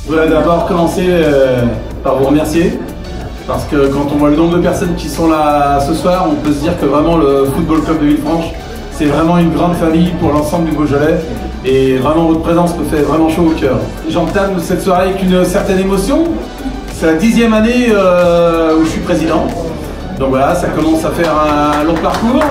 Je voudrais d'abord commencer par vous remercier, parce que quand on voit le nombre de personnes qui sont là ce soir, on peut se dire que vraiment le Football Club de Villefranche, c'est vraiment une grande famille pour l'ensemble du Beaujolais, et vraiment votre présence me fait vraiment chaud au cœur. J'entame cette soirée avec une certaine émotion. C'est la 10e année où je suis président, donc voilà, ça commence à faire un long parcours.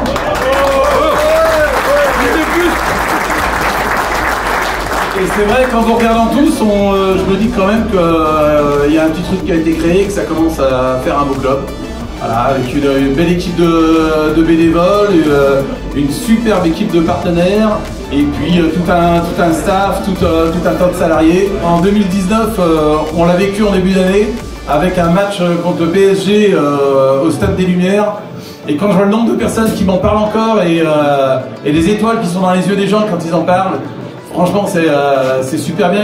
Et c'est vrai, qu'en vous regardant tous, je me dis quand même qu'il y a un petit truc qui a été créé et que ça commence à faire un beau club. Voilà, avec une belle équipe de bénévoles, une superbe équipe de partenaires, et puis tout un staff, tout un tas de salariés. En 2019, on l'a vécu en début d'année, avec un match contre le PSG au Stade des Lumières. Et quand je vois le nombre de personnes qui m'en parlent encore, et les étoiles qui sont dans les yeux des gens quand ils en parlent, franchement, c'est super bien.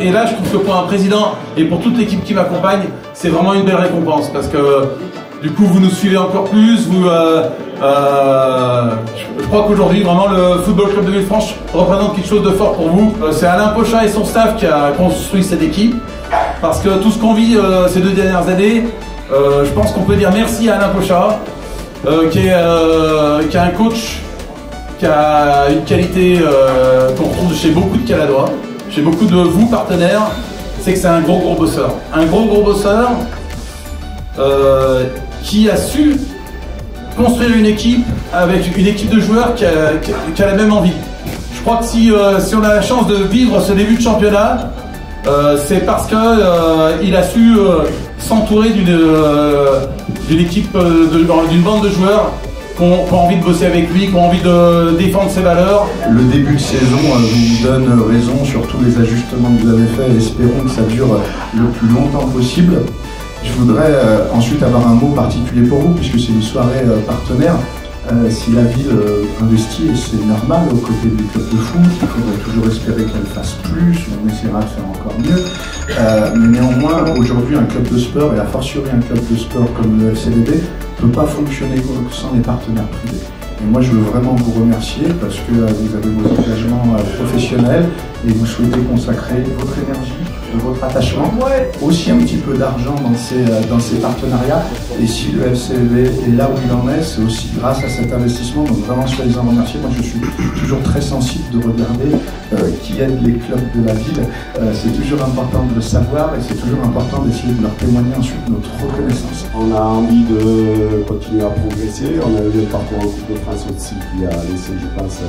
Et là, je trouve que pour un président et pour toute l'équipe qui m'accompagne, c'est vraiment une belle récompense. Parce que du coup, vous nous suivez encore plus. Je crois qu'aujourd'hui, vraiment, le Football Club de Villefranche représente quelque chose de fort pour vous. C'est Alain Pochat et son staff qui a construit cette équipe. Parce que tout ce qu'on vit ces 2 dernières années, je pense qu'on peut dire merci à Alain Pochat, qui est un coach qui a une qualité qu'on retrouve chez beaucoup de Caladois, chez beaucoup de vous partenaires, c'est que c'est un gros bosseur. Un gros bosseur qui a su construire une équipe avec une équipe de joueurs qui a la même envie. Je crois que si on a la chance de vivre ce début de championnat, c'est parce qu'il a su s'entourer d'une équipe, d'une bande de joueurs qui ont envie de bosser avec lui, qui ont envie de défendre ses valeurs. Le début de saison vous donne raison sur tous les ajustements que vous avez faits, et espérons que ça dure le plus longtemps possible. Je voudrais ensuite avoir un mot particulier pour vous, puisque c'est une soirée partenaire. Si la ville investit, et c'est normal, aux côtés du club de foot, il faudrait toujours espérer qu'elle fasse plus, on essaiera de faire encore mieux. Mais néanmoins, aujourd'hui, un club de sport, et a fortiori un club de sport comme le FCVB, ne peut pas fonctionner sans les partenaires privés. Et moi, je veux vraiment vous remercier parce que vous avez vos engagements professionnels et vous souhaitez consacrer votre énergie, votre attachement, aussi un petit peu d'argent dans ces partenariats. Et si le FCVB est là où il en est, c'est aussi grâce à cet investissement. Donc vraiment, soyez-en remerciés. Moi, je suis toujours très sensible de regarder qui aide les clubs de la ville. C'est toujours important de le savoir et c'est toujours important d'essayer de leur témoigner ensuite notre reconnaissance. On a envie de continuer à progresser. On a eu le parcours en Coupe de France aussi qui a laissé, je pense,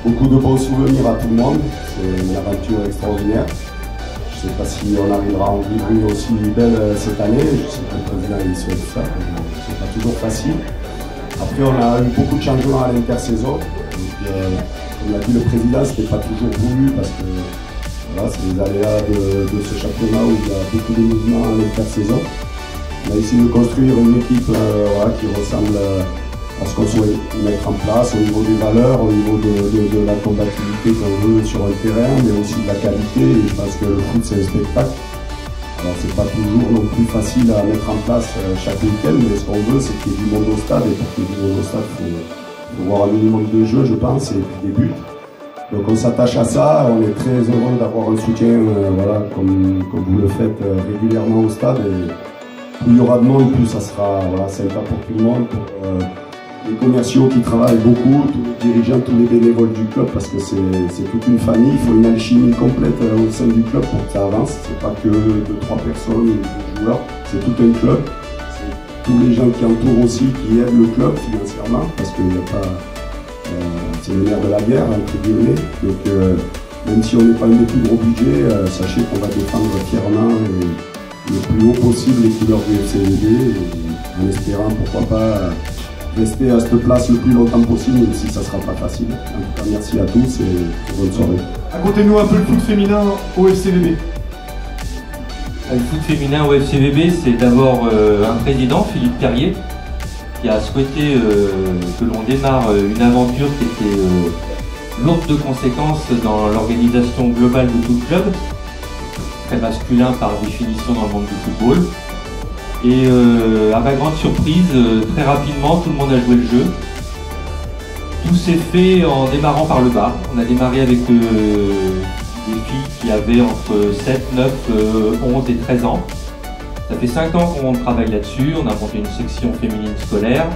beaucoup de bons souvenirs à tout le monde. C'est une aventure extraordinaire. Je ne sais pas si on arrivera à en vivre une aussi belle cette année. Je sais que le président il souhaite ça. C'est pas toujours facile. Après, on a eu beaucoup de changements à l'intersaison. Comme l'a dit le président, ce n'était pas toujours voulu parce que voilà, c'est les aléas de ce championnat où il y a beaucoup de mouvements à l'intersaison. On a essayé de construire une équipe qui ressemble à ce qu'on souhaite mettre en place au niveau des valeurs, au niveau de la combativité qu'on veut sur un terrain, mais aussi de la qualité. Et je pense que le foot, c'est un spectacle. Alors, c'est pas toujours non plus facile à mettre en place chaque week-end, mais ce qu'on veut, c'est qu'il y ait du monde au stade. Et pour qu'il y ait du monde au stade, il faut voir un minimum de jeu, je pense, et puis des buts. Donc, on s'attache à ça. On est très heureux d'avoir un soutien voilà, comme vous le faites régulièrement au stade. Et plus il y aura de monde, plus ça sera voilà, sympa pour tout le monde. Pour, les commerciaux qui travaillent beaucoup, tous les dirigeants, tous les bénévoles du club, parce que c'est toute une famille, il faut une alchimie complète au sein du club pour que ça avance. C'est pas que 2-3 personnes, 2 joueurs, c'est tout un club. C'est tous les gens qui entourent aussi, qui aident le club financièrement, parce qu'il n'y a pas... c'est le nerf de la guerre, entre guillemets. Donc même si on n'est pas un des plus gros budgets, sachez qu'on va défendre fièrement le plus haut possible les couleurs du FCVB, en espérant pourquoi pas rester à cette place le plus longtemps possible, même si ça ne sera pas facile. En tout cas, merci à tous et bonne soirée. Racontez-nous un peu le foot féminin au FCVB. Le foot féminin au FCVB, c'est d'abord un président, Philippe Perrier, qui a souhaité que l'on démarre une aventure qui était lourde de conséquences dans l'organisation globale de tout le club, très masculin par définition dans le monde du football. Et à ma grande surprise, très rapidement, tout le monde a joué le jeu. Tout s'est fait en démarrant par le bas. On a démarré avec des filles qui avaient entre 7, 9, 11 et 13 ans. Ça fait 5 ans qu'on travaille là-dessus, on a monté une section féminine scolaire.